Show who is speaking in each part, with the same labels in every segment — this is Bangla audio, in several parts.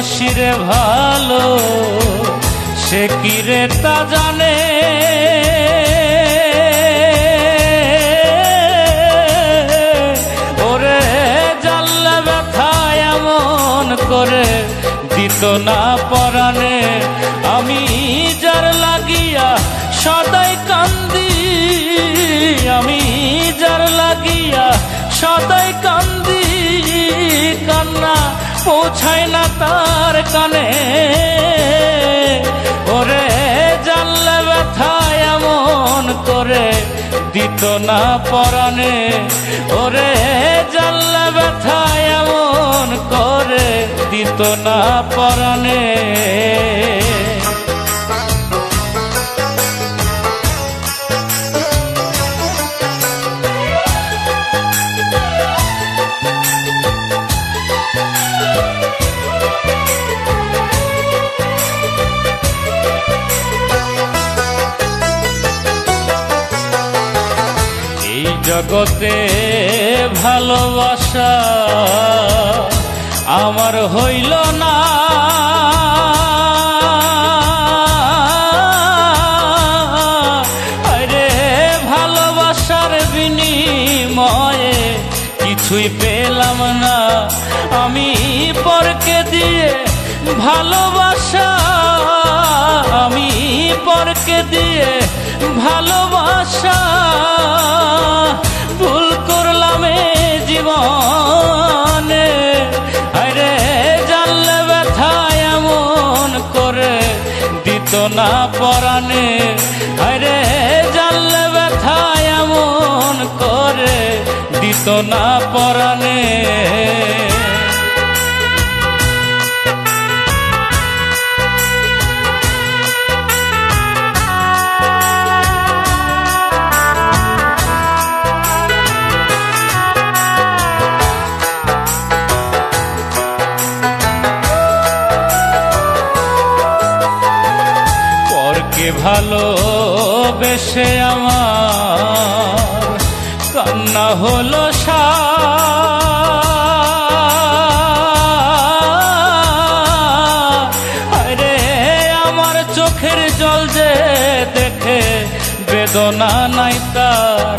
Speaker 1: বাসিরে ভালো সে কি রে তা জানে, ওরে জানলে ব্যথা এমন করে দিত না পরাণে। আমি যার লাগিয়া সদাই কান্দি, আমি যার লাগিয়া সদাই কান্দি, কান্না পৌঁছায় না তার কানে। ওরে জানলে ব্যথা এমন করে দিত না পরাণে, ওরে জানলে ব্যথা এমন করে দিত না পরাণে। জগতে ভালোবাসা আমার হইল না, আরে ভালোবাসার বিনিময়ে কিছুই পেলাম না। আমি পরকে দিয়ে ভালোবাসা, আমি পরকে দিয়ে ভালোবাসা ভুল করলাম জীবনে। আরে জানলে ব্যথা এমন করে দিত না পরাণে, আরে জানলে ব্যথা এমন করে দিত না পরাণে। ভালোবেসে আমার কান্না হলো আরে আমার চোখের জল যে দেখে বেদনা নাই তার।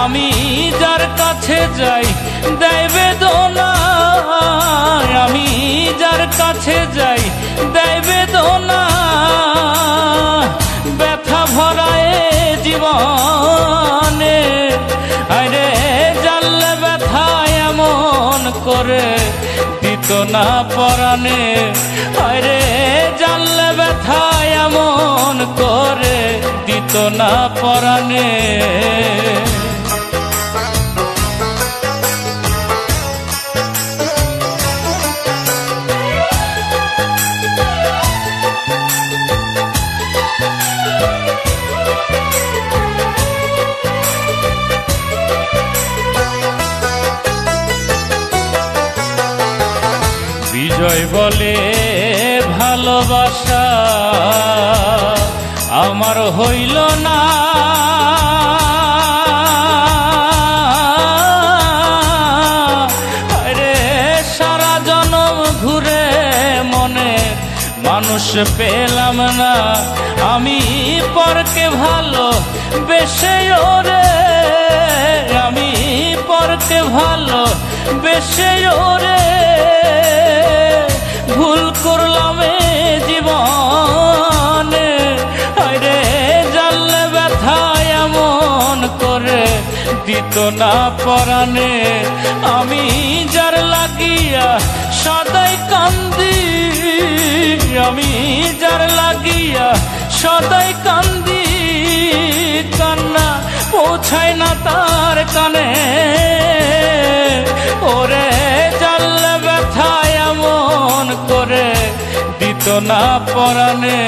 Speaker 1: আমি যার কাছে যাই দেয় বেদনা, আমি যার কাছে যাই দেয় বেদনা। ব্যথা ভরায় জীবনে, আরে জানলে ব্যথা এমন করে দিত না পরাণে, আরে জানলে ব্যথা এমন করে দিত না পরাণে। বিজয় বলে ভালোবাসা আমার হইল না, আরে সারা জনম ঘুরে মনে মানুষ পেলাম না। আমি পরকে ভালো বেশে ওরে, আমি পরকে ভালো বেশে ওরে ভুল করলাম জীবনে। আরে জানলে ব্যথা এমন করে দিত না পরাণে। আমি যার লাগিয়া সদাই কান্দি, আমি যার লাগিয়া সদাই কান্দি, কান্না পৌঁছায় না তার কানে। ওরে জানলে ব্যথা এমন করে দিত না পরাণে।